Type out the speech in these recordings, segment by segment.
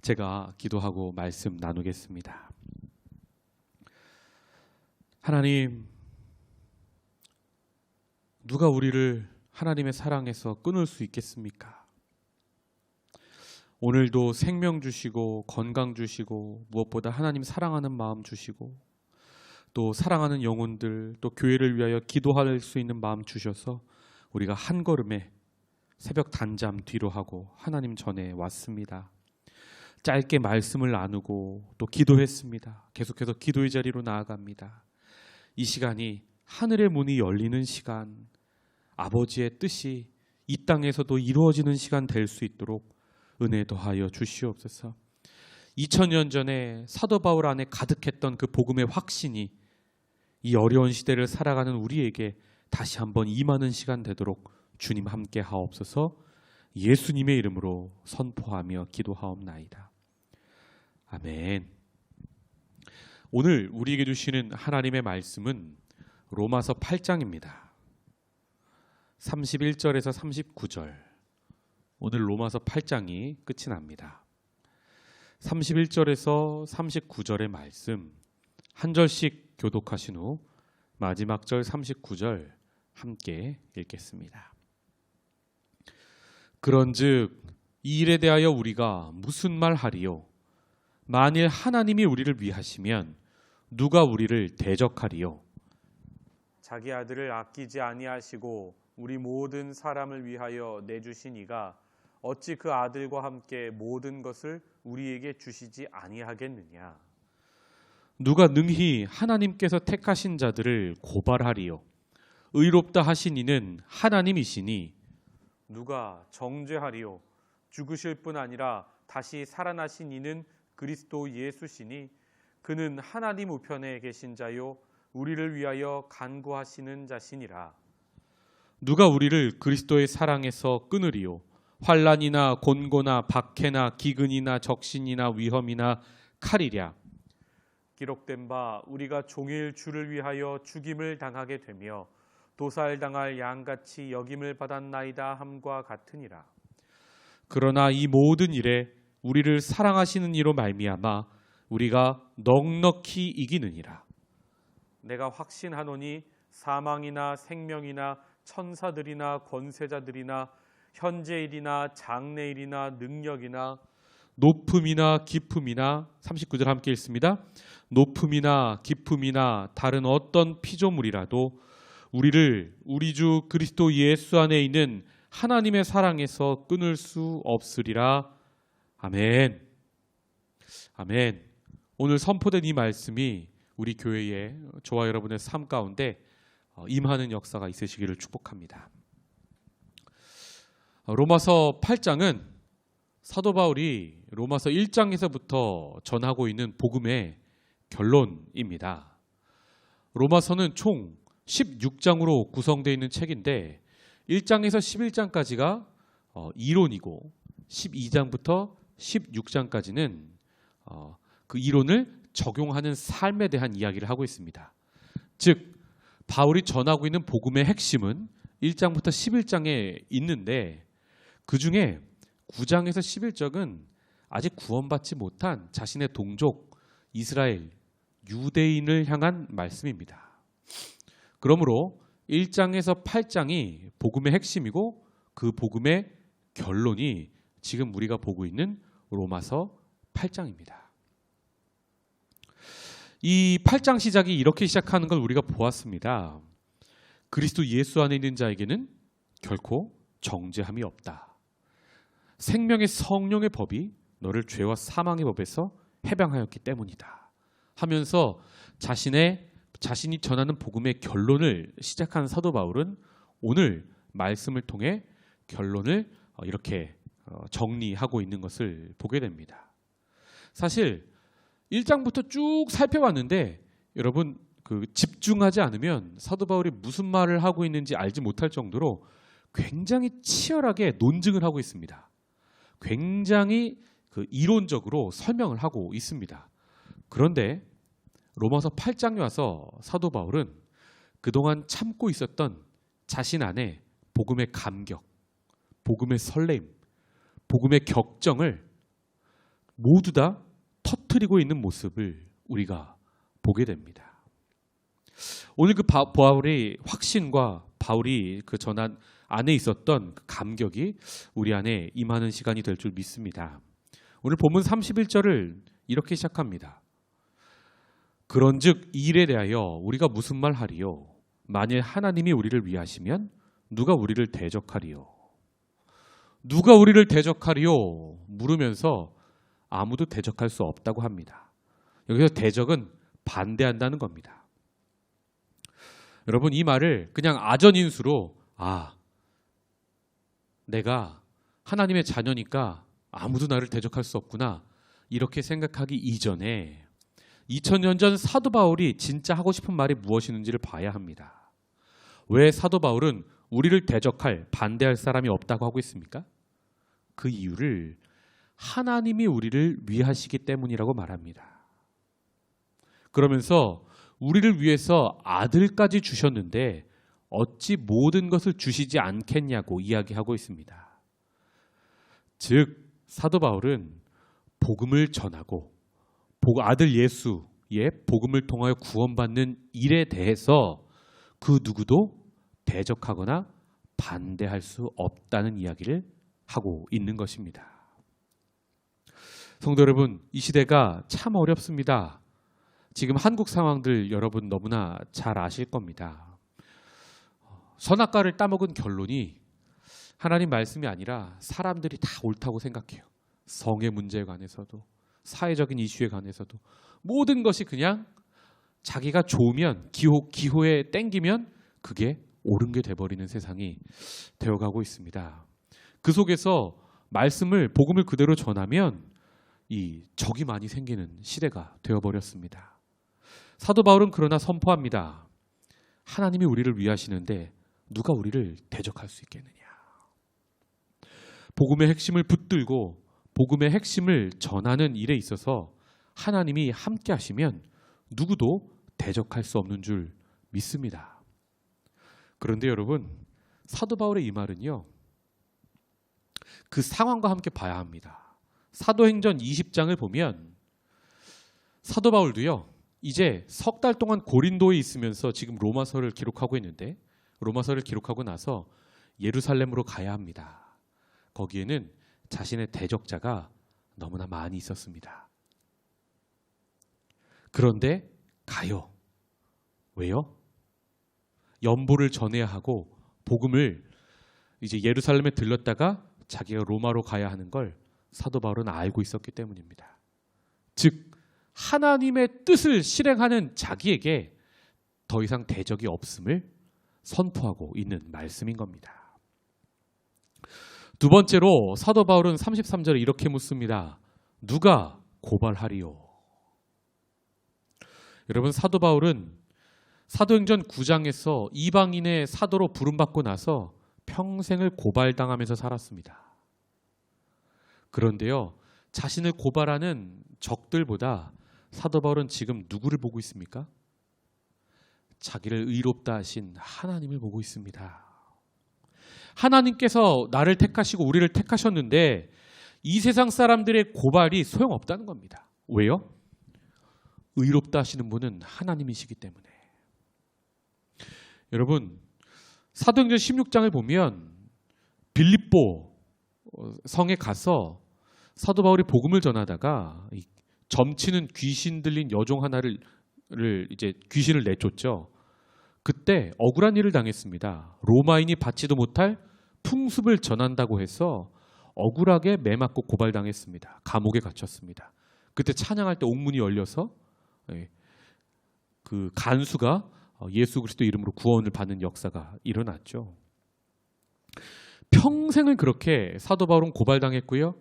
제가 기도하고 말씀 나누겠습니다. 하나님, 누가 우리를 하나님의 사랑에서 끊을 수 있겠습니까? 오늘도 생명 주시고 건강 주시고 무엇보다 하나님 사랑하는 마음 주시고 또 사랑하는 영혼들 또 교회를 위하여 기도할 수 있는 마음 주셔서 우리가 한 걸음에 새벽 단잠 뒤로 하고 하나님 전에 왔습니다. 짧게 말씀을 나누고 또 기도했습니다. 계속해서 기도의 자리로 나아갑니다. 이 시간이 하늘의 문이 열리는 시간, 아버지의 뜻이 이 땅에서도 이루어지는 시간 될 수 있도록 은혜 더하여 주시옵소서. 2000년 전에 사도 바울 안에 가득했던 그 복음의 확신이 이 어려운 시대를 살아가는 우리에게 다시 한번 임하는 시간 되도록 주님 함께 하옵소서. 예수님의 이름으로 선포하며 기도하옵나이다. 아멘. 오늘 우리에게 주시는 하나님의 말씀은 로마서 8장입니다. 31절에서 39절. 오늘 로마서 8장이 끝이 납니다. 31절에서 39절의 말씀 한 절씩 교독하신 후 마지막 절 39절 함께 읽겠습니다. 그런즉 이 일에 대하여 우리가 무슨 말 하리요? 만일 하나님이 우리를 위하시면 누가 우리를 대적하리요? 자기 아들을 아끼지 아니하시고 우리 모든 사람을 위하여 내주신 이가 어찌 그 아들과 함께 모든 것을 우리에게 주시지 아니하겠느냐? 누가 능히 하나님께서 택하신 자들을 고발하리요? 의롭다 하신 이는 하나님이시니 누가 정죄하리요? 죽으실 뿐 아니라 다시 살아나신 이는 그리스도 예수시니 그는 하나님 우편에 계신 자요 우리를 위하여 간구하시는 자시니라. 누가 우리를 그리스도의 사랑에서 끊으리요? 환난이나 곤고나 박해나 기근이나 적신이나 위험이나 칼이랴. 기록된 바 우리가 종일 주를 위하여 죽임을 당하게 되며 도살당할 양같이 여김을 받았나이다 함과 같으니라. 그러나 이 모든 일에 우리를 사랑하시는 이로 말미암아 우리가 넉넉히 이기느니라. 내가 확신하노니 사망이나 생명이나 천사들이나 권세자들이나 현재일이나 장래일이나 능력이나 높음이나 깊음이나 39절 함께 읽습니다. 높음이나 깊음이나 다른 어떤 피조물이라도 우리를 우리 주 그리스도 예수 안에 있는 하나님의 사랑에서 끊을 수 없으리라. 아멘. 아멘. 오늘 선포된 이 말씀이 우리 교회에 저와 여러분의 삶 가운데 임하는 역사가 있으시기를 축복합니다. 로마서 8장은 사도 바울이 로마서 1장에서부터 전하고 있는 복음의 결론입니다. 로마서는 총 16장으로 구성되어 있는 책인데 1장에서 11장까지가 이론이고 12장부터 16장까지는 그 이론을 적용하는 삶에 대한 이야기를 하고 있습니다. 즉 바울이 전하고 있는 복음의 핵심은 1장부터 11장에 있는데 그 중에 9장에서 11장은 아직 구원받지 못한 자신의 동족 이스라엘 유대인을 향한 말씀입니다. 그러므로 1장에서 8장이 복음의 핵심이고 그 복음의 결론이 지금 우리가 보고 있는 로마서 8장입니다. 이 8장 시작이 이렇게 시작하는 걸 우리가 보았습니다. 그리스도 예수 안에 있는 자에게는 결코 정죄함이 없다. 생명의 성령의 법이 너를 죄와 사망의 법에서 해방하였기 때문이다. 하면서 자신이 전하는 복음의 결론을 시작한 사도 바울은 오늘 말씀을 통해 결론을 이렇게 정리하고 있는 것을 보게 됩니다. 사실 1장부터 쭉 살펴봤는데 여러분 집중하지 않으면 사도 바울이 무슨 말을 하고 있는지 알지 못할 정도로 굉장히 치열하게 논증을 하고 있습니다. 굉장히 이론적으로 설명을 하고 있습니다. 그런데 로마서 8장에 와서 사도 바울은 그동안 참고 있었던 자신 안에 복음의 감격, 복음의 설렘, 복음의 격정을 모두 다 터뜨리고 있는 모습을 우리가 보게 됩니다. 오늘 그 바울의 확신과 바울이 그 전한 안에 있었던 그 감격이 우리 안에 임하는 시간이 될 줄 믿습니다. 오늘 본문 31절을 이렇게 시작합니다. 그런즉 이 일에 대하여 우리가 무슨 말 하리요? 만일 하나님이 우리를 위하시면 누가 우리를 대적하리요? 누가 우리를 대적하리요? 물으면서 아무도 대적할 수 없다고 합니다. 여기서 대적은 반대한다는 겁니다. 여러분, 이 말을 그냥 아전인수로 내가 하나님의 자녀니까 아무도 나를 대적할 수 없구나 이렇게 생각하기 이전에 2000년 전 사도 바울이 진짜 하고 싶은 말이 무엇이는지를 봐야 합니다. 왜 사도 바울은 우리를 대적할, 반대할 사람이 없다고 하고 있습니까? 그 이유를 하나님이 우리를 위하시기 때문이라고 말합니다. 그러면서 우리를 위해서 아들까지 주셨는데 어찌 모든 것을 주시지 않겠냐고 이야기하고 있습니다. 즉 사도 바울은 복음을 전하고 아들 예수의 복음을 통하여 구원받는 일에 대해서 그 누구도 대적하거나 반대할 수 없다는 이야기를 하고 있는 것입니다. 성도 여러분, 이 시대가 참 어렵습니다. 지금 한국 상황들 여러분 너무나 잘 아실 겁니다. 선악과를 따먹은 결론이 하나님 말씀이 아니라 사람들이 다 옳다고 생각해요. 성의 문제에 관해서도 사회적인 이슈에 관해서도 모든 것이 그냥 자기가 좋으면 기호에 땡기면 그게 옳은 게 돼버리는 세상이 되어가고 있습니다. 그 속에서 복음을 그대로 전하면 이 적이 많이 생기는 시대가 되어버렸습니다. 사도 바울은 그러나 선포합니다. 하나님이 우리를 위하시는데 누가 우리를 대적할 수 있겠느냐. 복음의 핵심을 붙들고 복음의 핵심을 전하는 일에 있어서 하나님이 함께 하시면 누구도 대적할 수 없는 줄 믿습니다. 그런데 여러분, 사도 바울의 이 말은요, 그 상황과 함께 봐야 합니다. 사도행전 20장을 보면 사도 바울도요, 이제 석 달 동안 고린도에 있으면서 지금 로마서를 기록하고 있는데 로마서를 기록하고 나서 예루살렘으로 가야 합니다. 거기에는 자신의 대적자가 너무나 많이 있었습니다. 그런데 가요. 왜요? 연보를 전해야 하고 복음을 이제 예루살렘에 들렀다가 자기가 로마로 가야 하는 걸 사도 바울은 알고 있었기 때문입니다. 즉 하나님의 뜻을 실행하는 자기에게 더 이상 대적이 없음을 선포하고 있는 말씀인 겁니다. 두 번째로 사도 바울은 33절에 이렇게 묻습니다. 누가 고발하리요? 여러분, 사도 바울은 사도행전 9장에서 이방인의 사도로 부름받고 나서 평생을 고발당하면서 살았습니다. 그런데요, 자신을 고발하는 적들보다 사도 바울은 지금 누구를 보고 있습니까? 자기를 의롭다 하신 하나님을 보고 있습니다. 하나님께서 나를 택하시고 우리를 택하셨는데 이 세상 사람들의 고발이 소용없다는 겁니다. 왜요? 의롭다 하시는 분은 하나님이시기 때문에. 여러분, 사도행전 16장을 보면 빌립보 성에 가서 사도 바울이 복음을 전하다가 점치는 귀신 들린 여종 하나를 이제 귀신을 내쫓죠. 그때 억울한 일을 당했습니다. 로마인이 받지도 못할 풍습을 전한다고 해서 억울하게 매맞고 고발당했습니다. 감옥에 갇혔습니다. 그때 찬양할 때 옥문이 열려서 그 간수가 예수 그리스도 이름으로 구원을 받는 역사가 일어났죠. 평생을 그렇게 사도 바울은 고발당했고요.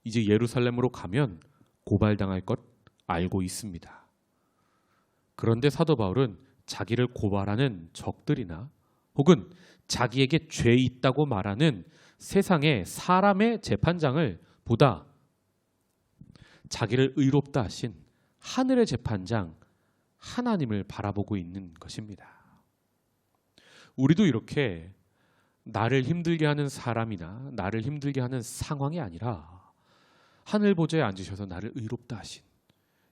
이제 예루살렘으로 가면 고발당할 것 알고 있습니다. 그런데 사도 바울은 자기를 고발하는 적들이나 혹은 자기에게 죄 있다고 말하는 세상의 사람의 재판장을 보다 자기를 의롭다 하신 하늘의 재판장 하나님을 바라보고 있는 것입니다. 우리도 이렇게 나를 힘들게 하는 사람이나 나를 힘들게 하는 상황이 아니라 하늘 보좌에 앉으셔서 나를 의롭다 하신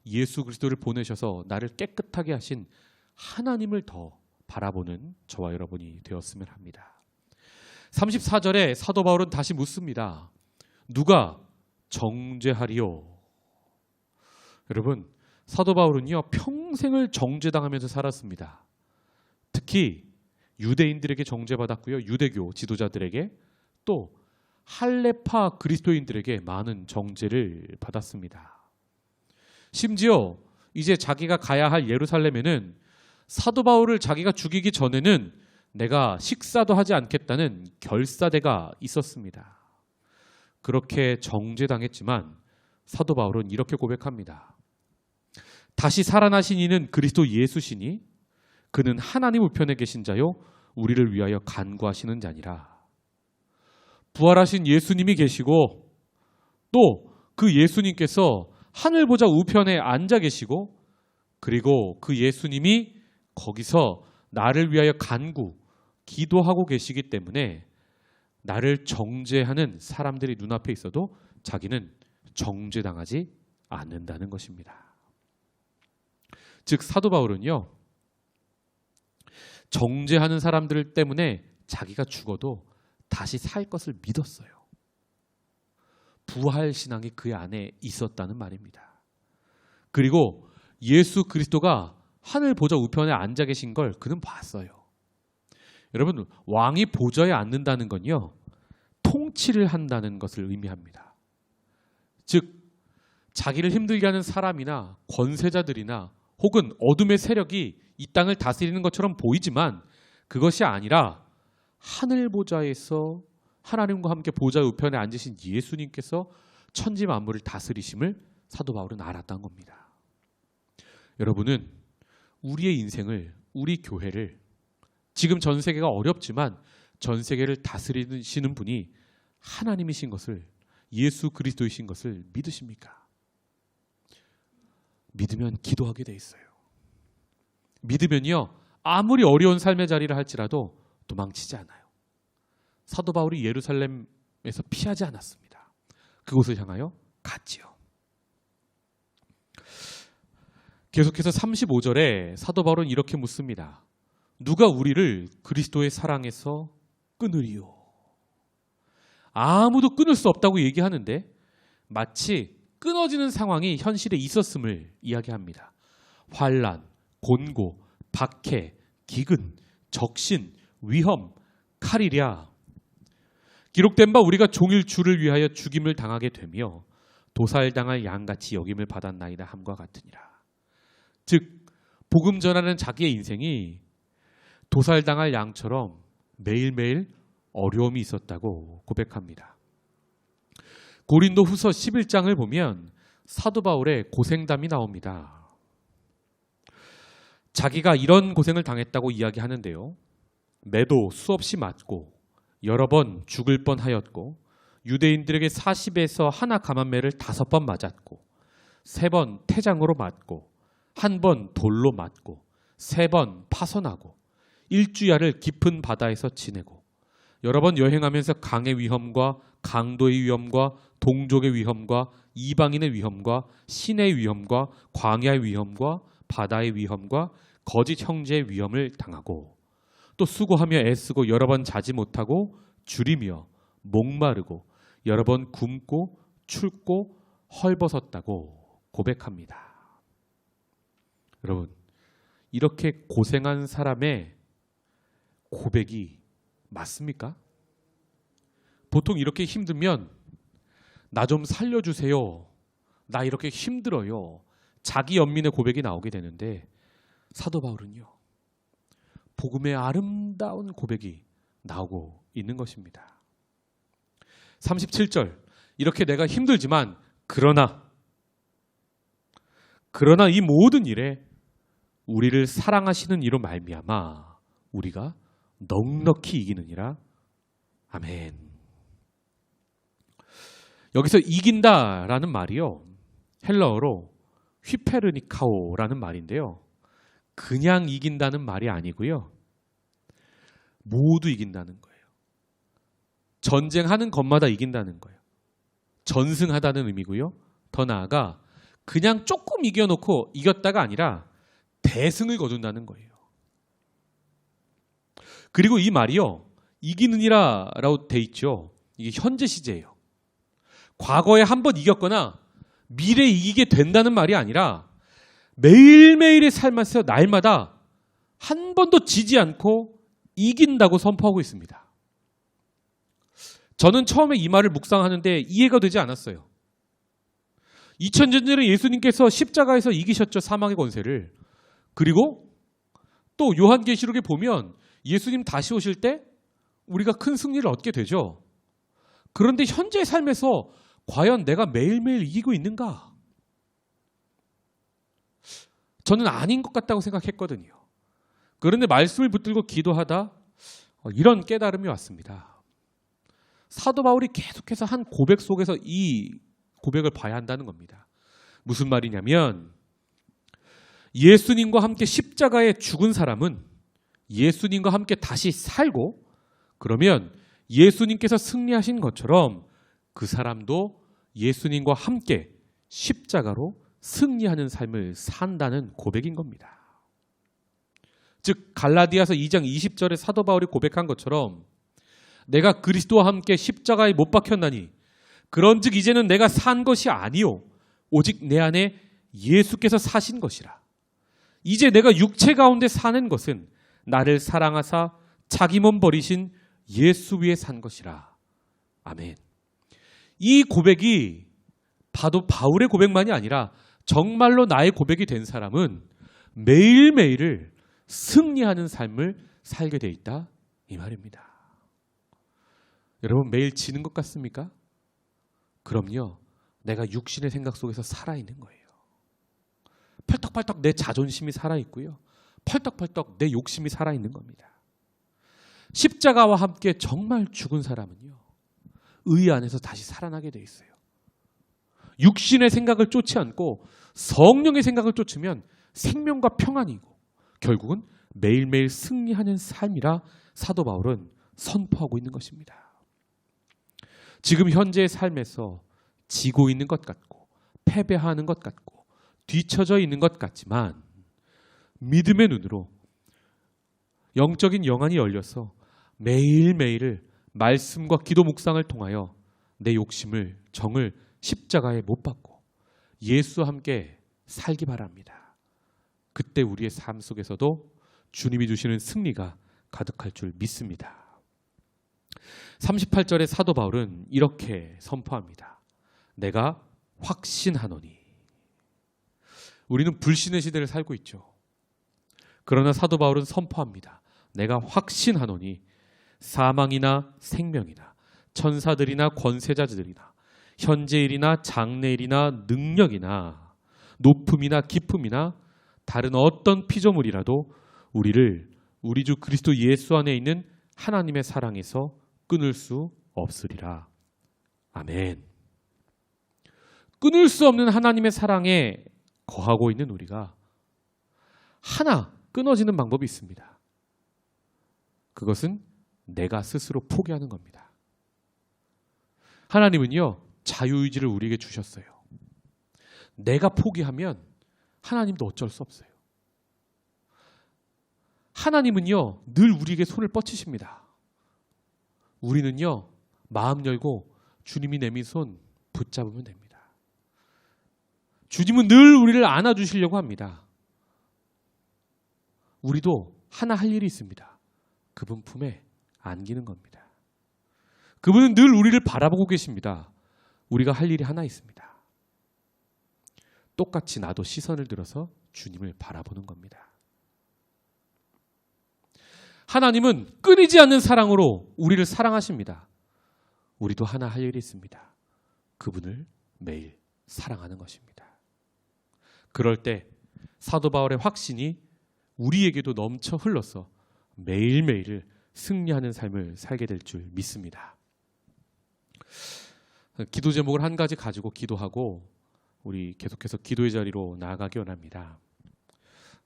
예수 그리스도를 보내셔서 나를 깨끗하게 하신 하나님을 더 바라보는 저와 여러분이 되었으면 합니다. 34절에 사도 바울은 다시 묻습니다. 누가 정죄하리요? 여러분, 사도 바울은요 평생을 정죄당하면서 살았습니다. 특히 유대인들에게 정죄받았고요, 유대교 지도자들에게, 또 할레파 그리스도인들에게 많은 정죄를 받았습니다. 심지어 이제 자기가 가야 할 예루살렘에는 사도 바울을 자기가 죽이기 전에는 내가 식사도 하지 않겠다는 결사대가 있었습니다. 그렇게 정죄당했지만 사도 바울은 이렇게 고백합니다. 다시 살아나신 이는 그리스도 예수시니 그는 하나님 우편에 계신 자요 우리를 위하여 간구하시는 자니라. 부활하신 예수님이 계시고 또 그 예수님께서 하늘 보좌 우편에 앉아 계시고, 그리고 그 예수님이 거기서 나를 위하여 기도하고 계시기 때문에 나를 정죄하는 사람들이 눈앞에 있어도 자기는 정죄당하지 않는다는 것입니다. 즉 사도 바울은요 정죄하는 사람들 때문에 자기가 죽어도 다시 살 것을 믿었어요. 부활 신앙이 그 안에 있었다는 말입니다. 그리고 예수 그리스도가 하늘 보좌 우편에 앉아 계신 걸 그는 봤어요. 여러분, 왕이 보좌에 앉는다는 건요 통치를 한다는 것을 의미합니다. 즉 자기를 힘들게 하는 사람이나 권세자들이나 혹은 어둠의 세력이 이 땅을 다스리는 것처럼 보이지만 그것이 아니라 하늘 보좌에서 하나님과 함께 보좌 우편에 앉으신 예수님께서 천지 만물을 다스리심을 사도 바울은 알았던 겁니다. 여러분은 우리의 인생을, 우리 교회를, 지금 전 세계가 어렵지만 전 세계를 다스리시는 분이 하나님이신 것을, 예수 그리스도이신 것을 믿으십니까? 믿으면 기도하게 돼 있어요. 믿으면요 아무리 어려운 삶의 자리를 할지라도 도망치지 않아요. 사도 바울이 예루살렘에서 피하지 않았습니다. 그곳을 향하여 갔지요. 계속해서 35절에 사도 바울은 이렇게 묻습니다. 누가 우리를 그리스도의 사랑에서 끊으리요? 아무도 끊을 수 없다고 얘기하는데 마치 끊어지는 상황이 현실에 있었음을 이야기합니다. 환난, 곤고, 박해, 기근, 적신, 위험, 칼이랴. 기록된 바 우리가 종일 주를 위하여 죽임을 당하게 되며 도살당할 양같이 여김을 받았나이다 함과 같으니라. 즉 복음 전하는 자기의 인생이 도살당할 양처럼 매일매일 어려움이 있었다고 고백합니다. 고린도 후서 11장을 보면 사도 바울의 고생담이 나옵니다. 자기가 이런 고생을 당했다고 이야기하는데요. 매도 수없이 맞고 여러 번 죽을 뻔하였고 유대인들에게 40에서 하나 감한매를 5번 맞았고 3번 태장으로 맞고 1번 돌로 맞고 3번 파선하고 일주야를 깊은 바다에서 지내고 여러 번 여행하면서 강의 위험과 강도의 위험과 동족의 위험과 이방인의 위험과 신의 위험과 광야의 위험과 바다의 위험과 거짓 형제의 위험을 당하고 또 수고하며 애쓰고 여러 번 자지 못하고 줄이며 목마르고 여러 번 굶고 춥고 헐벗었다고 고백합니다. 여러분, 이렇게 고생한 사람의 고백이 맞습니까? 보통 이렇게 힘들면 나 좀 살려주세요. 나 이렇게 힘들어요. 자기 연민의 고백이 나오게 되는데 사도 바울은요. 복음의 아름다운 고백이 나오고 있는 것입니다. 37절 이렇게 내가 힘들지만 그러나 이 모든 일에 우리를 사랑하시는 이로 말미암아 우리가 넉넉히 이기느니라. 아멘. 여기서 이긴다라는 말이요. 헬라어로 휘페르니카오라는 말인데요. 그냥 이긴다는 말이 아니고요. 모두 이긴다는 거예요. 전쟁하는 것마다 이긴다는 거예요. 전승하다는 의미고요. 더 나아가 그냥 조금 이겨놓고 이겼다가 아니라 대승을 거둔다는 거예요. 그리고 이 말이요. 이기느니라라고 돼 있죠. 이게 현재 시제예요. 과거에 한 번 이겼거나 미래에 이기게 된다는 말이 아니라 매일매일의 삶에서 날마다 한 번도 지지 않고 이긴다고 선포하고 있습니다. 저는 처음에 이 말을 묵상하는데 이해가 되지 않았어요. 2000년 전에 예수님께서 십자가에서 이기셨죠. 사망의 권세를. 그리고 또 요한계시록에 보면 예수님 다시 오실 때 우리가 큰 승리를 얻게 되죠. 그런데 현재 삶에서 과연 내가 매일매일 이기고 있는가? 저는 아닌 것 같다고 생각했거든요. 그런데 말씀을 붙들고 기도하다 이런 깨달음이 왔습니다. 사도 바울이 계속해서 한 고백 속에서 이 고백을 봐야 한다는 겁니다. 무슨 말이냐면 예수님과 함께 십자가에 죽은 사람은 예수님과 함께 다시 살고 그러면 예수님께서 승리하신 것처럼 그 사람도 예수님과 함께 십자가로 승리하는 삶을 산다는 고백인 겁니다. 즉 갈라디아서 2장 20절에 사도 바울이 고백한 것처럼 내가 그리스도와 함께 십자가에 못 박혔나니 그런즉 이제는 내가 산 것이 아니요 오직 내 안에 예수께서 사신 것이라. 이제 내가 육체 가운데 사는 것은 나를 사랑하사 자기 몸 버리신 예수 위에 산 것이라. 아멘. 이 고백이 봐도 바울의 고백만이 아니라 정말로 나의 고백이 된 사람은 매일매일을 승리하는 삶을 살게 돼 있다 이 말입니다. 여러분 매일 지는 것 같습니까? 그럼요. 내가 육신의 생각 속에서 살아있는 거예요. 펄떡펄떡 내 자존심이 살아있고요. 펄떡펄떡 내 욕심이 살아있는 겁니다. 십자가와 함께 정말 죽은 사람은요. 의 안에서 다시 살아나게 돼 있어요. 육신의 생각을 쫓지 않고 성령의 생각을 쫓으면 생명과 평안이고 결국은 매일매일 승리하는 삶이라 사도 바울은 선포하고 있는 것입니다. 지금 현재의 삶에서 지고 있는 것 같고 패배하는 것 같고 뒤처져 있는 것 같지만 믿음의 눈으로 영적인 영안이 열려서 매일매일을 말씀과 기도 묵상을 통하여 내 욕심을 정을 십자가에 못 박고 예수와 함께 살기 바랍니다. 그때 우리의 삶 속에서도 주님이 주시는 승리가 가득할 줄 믿습니다. 38절에 사도 바울은 이렇게 선포합니다. 내가 확신하노니. 우리는 불신의 시대를 살고 있죠. 그러나 사도 바울은 선포합니다. 내가 확신하노니 사망이나 생명이나 천사들이나 권세자들이나 현재일이나 장래일이나 능력이나 높음이나 깊음이나 다른 어떤 피조물이라도 우리를 우리 주 그리스도 예수 안에 있는 하나님의 사랑에서 끊을 수 없으리라. 아멘. 끊을 수 없는 하나님의 사랑에 거하고 있는 우리가 하나 끊어지는 방법이 있습니다. 그것은 내가 스스로 포기하는 겁니다. 하나님은요, 자유의지를 우리에게 주셨어요. 내가 포기하면 하나님도 어쩔 수 없어요. 하나님은요, 늘 우리에게 손을 뻗치십니다. 우리는요, 마음 열고 주님이 내민 손 붙잡으면 됩니다. 주님은 늘 우리를 안아주시려고 합니다. 우리도 하나 할 일이 있습니다. 그분 품에 안기는 겁니다. 그분은 늘 우리를 바라보고 계십니다. 우리가 할 일이 하나 있습니다. 똑같이 나도 시선을 들어서 주님을 바라보는 겁니다. 하나님은 끊이지 않는 사랑으로 우리를 사랑하십니다. 우리도 하나 할 일이 있습니다. 그분을 매일 사랑하는 것입니다. 그럴 때 사도 바울의 확신이 우리에게도 넘쳐 흘러서 매일매일을 승리하는 삶을 살게 될 줄 믿습니다. 기도 제목을 한 가지 가지고 기도하고 우리 계속해서 기도의 자리로 나아가기 원합니다.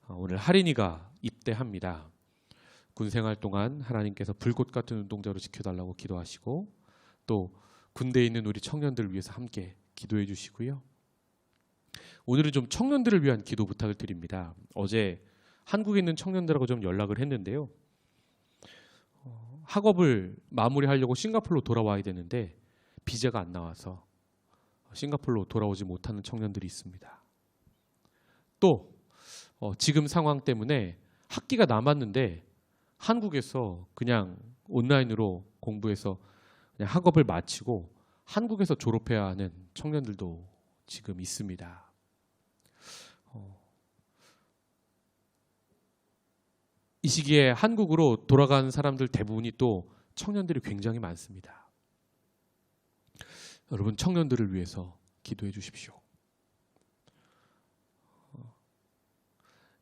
오늘 하린이가 입대합니다. 군 생활 동안 하나님께서 불꽃 같은 눈동자로 지켜달라고 기도하시고 또 군대에 있는 우리 청년들을 위해서 함께 기도해 주시고요. 오늘은 좀 청년들을 위한 기도 부탁을 드립니다. 어제 한국에 있는 청년들하고 좀 연락을 했는데요. 학업을 마무리하려고 싱가포르로 돌아와야 되는데 비자가 안 나와서 싱가포르로 돌아오지 못하는 청년들이 있습니다. 또 지금 상황 때문에 학기가 남았는데 한국에서 그냥 온라인으로 공부해서 그냥 학업을 마치고 한국에서 졸업해야 하는 청년들도 지금 있습니다. 이 시기에 한국으로 돌아간 사람들 대부분이 또 청년들이 굉장히 많습니다. 여러분, 청년들을 위해서 기도해 주십시오.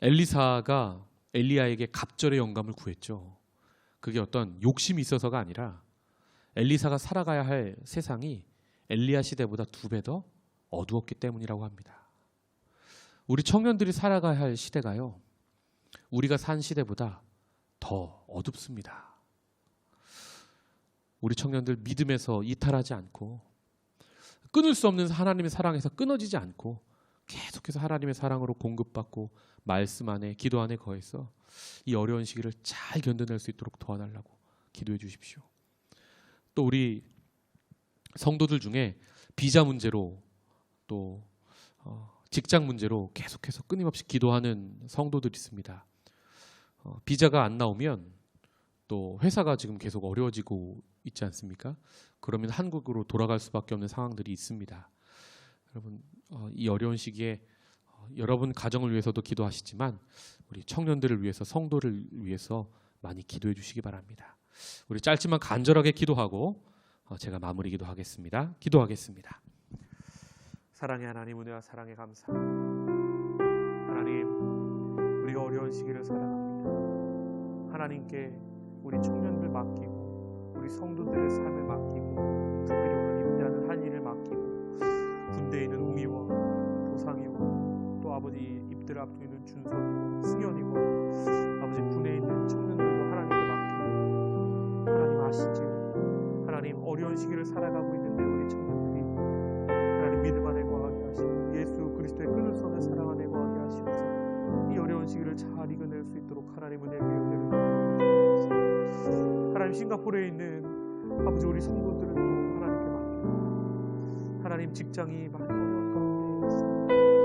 엘리사가 엘리야에게 갑절의 영감을 구했죠. 그게 어떤 욕심이 있어서가 아니라 엘리사가 살아가야 할 세상이 엘리야 시대보다 2배 더 어두웠기 때문이라고 합니다. 우리 청년들이 살아가야 할 시대가요, 우리가 산 시대보다 더 어둡습니다. 우리 청년들 믿음에서 이탈하지 않고 끊을 수 없는 하나님의 사랑에서 끊어지지 않고 계속해서 하나님의 사랑으로 공급받고 말씀 안에, 기도 안에 거해서 이 어려운 시기를 잘 견뎌낼 수 있도록 도와달라고 기도해 주십시오. 또 우리 성도들 중에 비자 문제로 또 직장 문제로 계속해서 끊임없이 기도하는 성도들이 있습니다. 비자가 안 나오면 또 회사가 지금 계속 어려워지고 있지 않습니까? 그러면 한국으로 돌아갈 수밖에 없는 상황들이 있습니다. 여러분, 이 어려운 시기에 여러분 가정을 위해서도 기도하시지만 우리 청년들을 위해서, 성도를 위해서 많이 기도해 주시기 바랍니다. 우리 짧지만 간절하게 기도하고 제가 마무리 기도하겠습니다. 기도하겠습니다. 사랑의 하나님, 은혜와 사랑에 감사합니다. 하나님, 우리가 어려운 시기를 살아갑니다. 하나님께 우리 청년들 맡기고 우리 성도들의 삶을 맡기고 특별히 오늘 입대하는 한이를 맡기고 군대에 있는 우미와 도상이와 또 아버지 입대를 앞두고 있는 준석이와 승현이와 아버지 군에 있는 청년들도 하나님께 맡기고, 하나님 아시지요? 하나님, 어려운 시기를 살아가고 있는데 우리 청년들이 하나님 믿음 안에 거하게 하시고 예수 그리스도의 끊을 수 없는 사랑 안에 거하게 하시옵소서. 이 어려운 시기를 잘 이겨낼 수 있도록 하나님 은혜 위에 은혜를 주옵소서. 하나님, 싱가포르에 있는 아버지 우리 성도들을 또 하나님께 맡기고, 하나님 직장이 많이 어려운 가운데 있습니다.